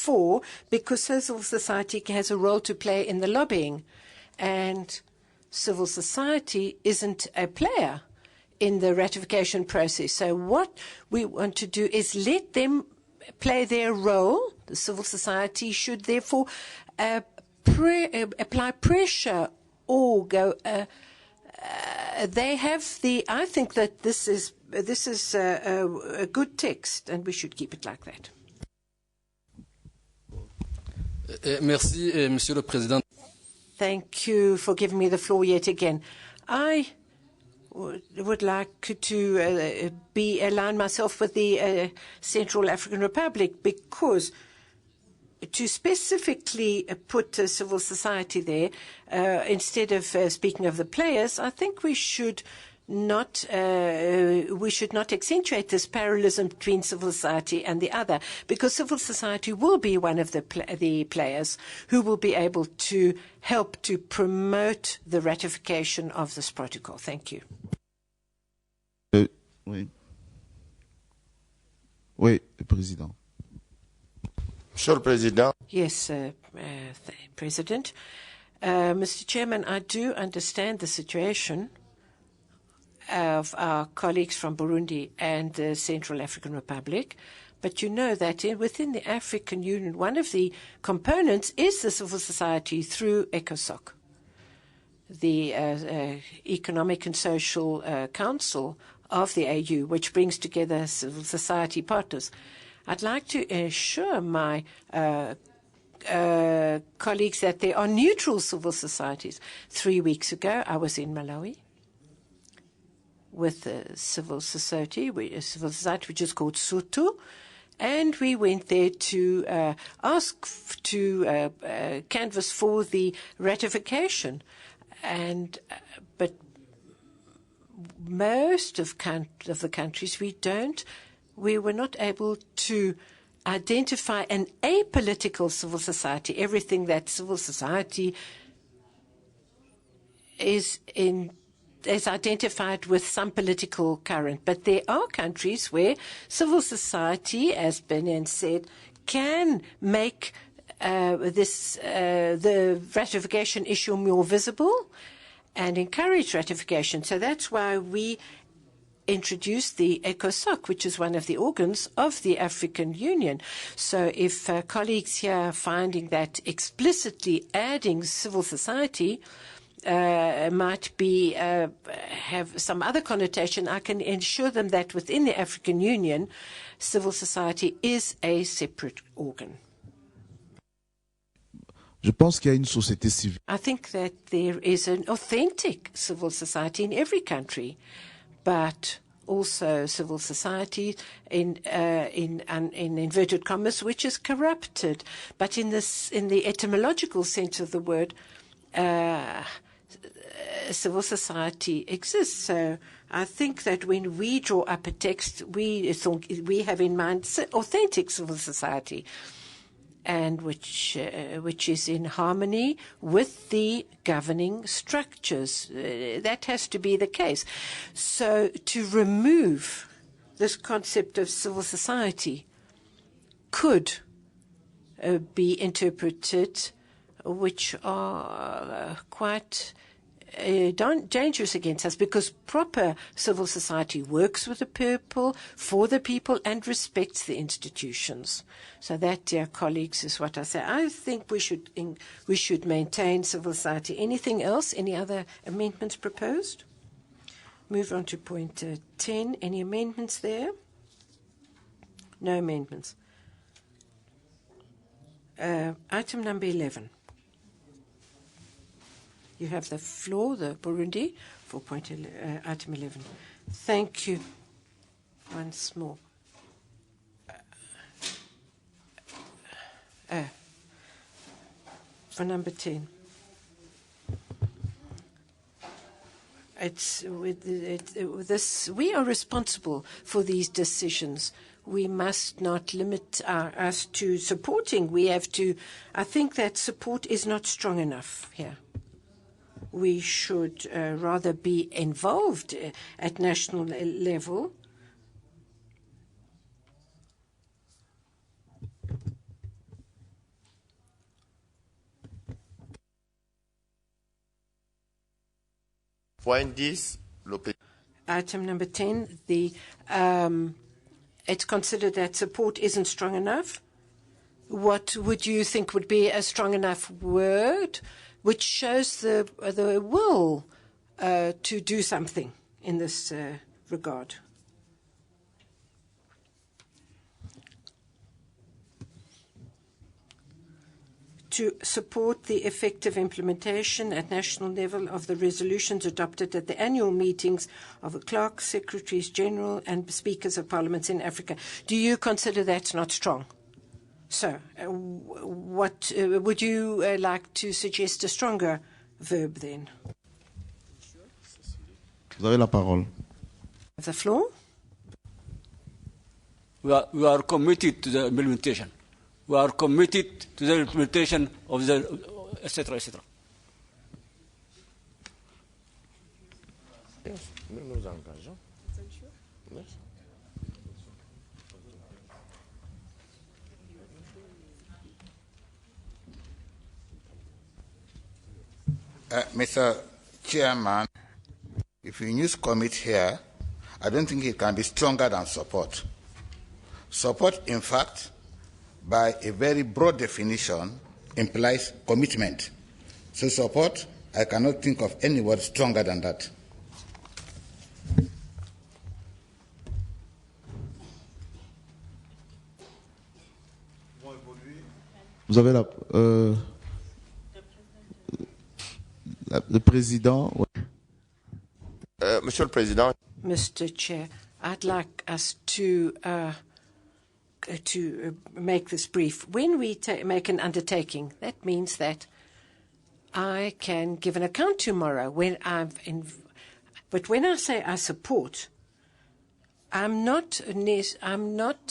for, because civil society has a role to play in the lobbying. And civil society isn't a player in the ratification process. So what we want to do is let them play their role. The civil society should therefore apply pressure or go. They have the. I think that this is a good text, and we should keep it like that. Merci, Monsieur le Président. Thank you for giving me the floor yet again. I would like to align myself with the Central African Republic, because to specifically put civil society there, instead of speaking of the players, I think we should not accentuate this parallelism between civil society and the other, because civil society will be one of the players who will be able to help to promote the ratification of this protocol. Thank you. Oui, Président. Monsieur le Président. Yes, President. Mr. Chairman, I do understand the situation of our colleagues from Burundi and the Central African Republic, but you know that within the African Union, one of the components is the civil society through ECOSOC, the Economic and Social Council of the AU, which brings together civil society partners. I'd like to assure my colleagues that there are neutral civil societies. 3 weeks ago, I was in Malawi with a civil society, which is called Sutu, and we went there to ask to canvass for the ratification. But most of the countries we were not able to identify an apolitical civil society. Everything that civil society is identified with some political current. But there are countries where civil society, as Benin said, can make the ratification issue more visible and encourage ratification. So that's why we introduced the ECOSOC, which is one of the organs of the African Union. So if colleagues here are finding that explicitly adding civil society might be have some other connotation, I can assure them that within the African Union, civil society is a separate organ. Je pense qu'il y a une société civile. I think that there is an authentic civil society in every country, but also civil society in inverted commas, which is corrupted. But in the etymological sense of the word, civil society exists. So I think that when we draw up a text, we have in mind authentic civil society, and which is in harmony with the governing structures. That has to be the case. So to remove this concept of civil society could be interpreted, which are quite dangerous against us, because proper civil society works with the people, for the people, and respects the institutions. So that, dear colleagues, is what I say. I think we should maintain civil society. Anything else? Any other amendments proposed? Move on to point 10. Any amendments there? No amendments. Item number 11. You have the floor, the Burundi, for item 11. Thank you. Once more. For number 10. We are responsible for these decisions. We must not limit us to supporting. I think that support is not strong enough here. We should rather be involved at national level. Point 10, Item number 10, it's considered that support isn't strong enough. What would you think would be a strong enough word which shows the will to do something in this regard? To support the effective implementation at national level of the resolutions adopted at the annual meetings of the clerks, secretaries general, and speakers of parliaments in Africa. Do you consider that not strong? So, what would you like to suggest a stronger verb then? Vous avez la parole. The floor? We are committed to the implementation. We are committed to the implementation of the etc. etc. Yes, nous nous engageons. Yes. Mr. Chairman, if you use commit here, I don't think it can be stronger than support. Support, in fact, by a very broad definition, implies commitment. So support, I cannot think of any word stronger than that. Vous avez le président. Monsieur le Président. Mr. Chair, I'd like us to make this brief. When we make an undertaking, that means that I can give an account tomorrow. But when I say I support, I'm not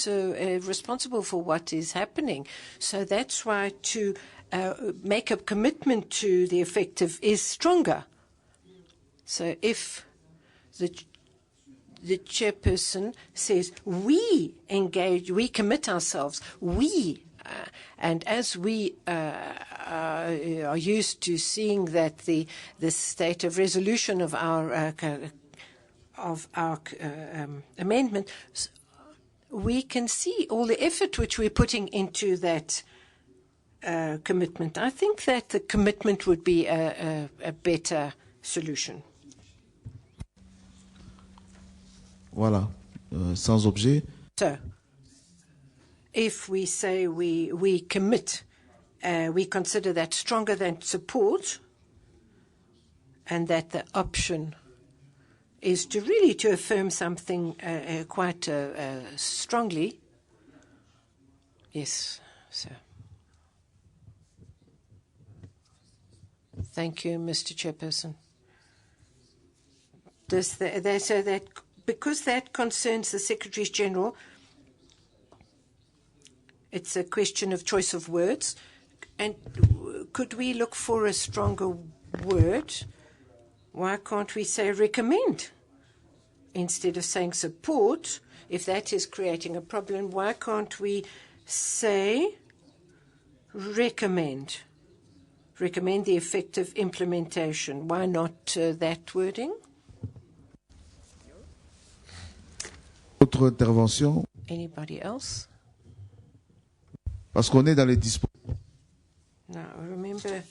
responsible for what is happening. So that's why to make a commitment to the effective is stronger. So if the chairperson says, we engage, we commit ourselves, and as we are used to seeing that the state of resolution of our amendment, we can see all the effort which we're putting into that commitment. I think that the commitment would be a better solution. Voilà, sans objet. So, if we say we commit, we consider that stronger than support, and that the option is to really to affirm something quite strongly. Yes, sir. Thank you, Mr. Chairperson. They say that because that concerns the Secretaries General, it's a question of choice of words. And could we look for a stronger word? Why can't we say recommend instead of saying support? If that is creating a problem, why can't we say recommend? Recommend the effective implementation. Why not that wording? Autre intervention? Anybody else? Parce qu'on est dans les dispositions. Now, remember,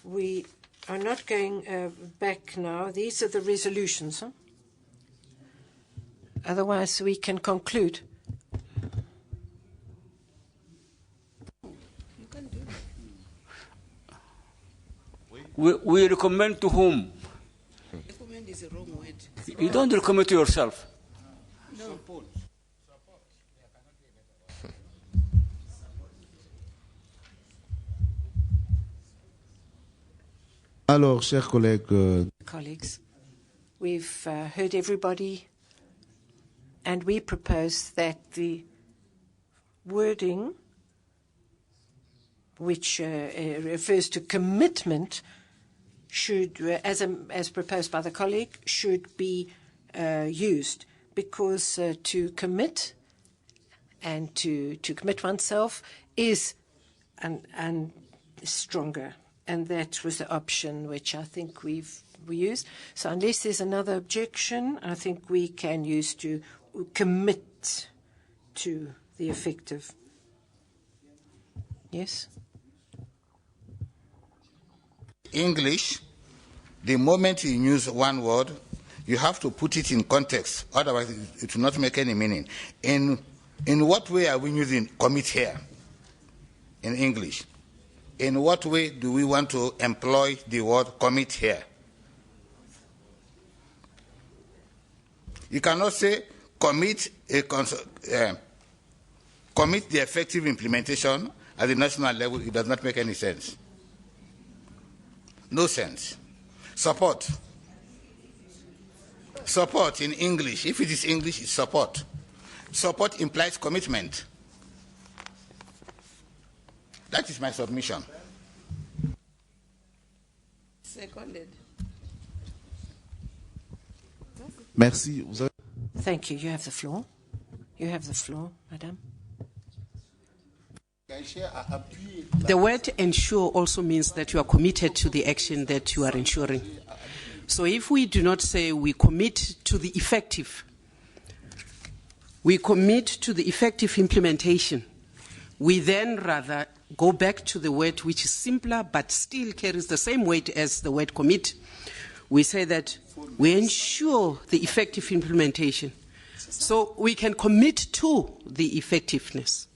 we are not going back now. These are the resolutions. Huh? Otherwise, we can conclude. We recommend to whom? Recommend is a wrong word. You don't recommend to yourself. No. Alors, chers collègues, Colleagues, we've heard everybody, and we propose that the wording which refers to commitment should, as proposed by the colleague, should be used, because to commit and to commit oneself is stronger, and that was the option which I think we've we use. So unless there's another objection, I think we can use to commit to the effective. Yes? English, the moment you use one word, you have to put it in context. Otherwise, it will not make any meaning. In what way are we using commit here in English? In what way do we want to employ the word commit here? You cannot say commit the effective implementation at the national level. It does not make any sense. No sense. Support. Support in English, if it is English, it's support. Support implies commitment. That is my submission. Seconded. Merci. Vous avez... Thank you. You have the floor. You have the floor, Madam. The word ensure also means that you are committed to the action that you are ensuring. So if we do not say we commit to the effective, we commit to the effective implementation, we then rather go back to the word which is simpler but still carries the same weight as the word commit. We say that we ensure the effective implementation. So we can commit to the effectiveness.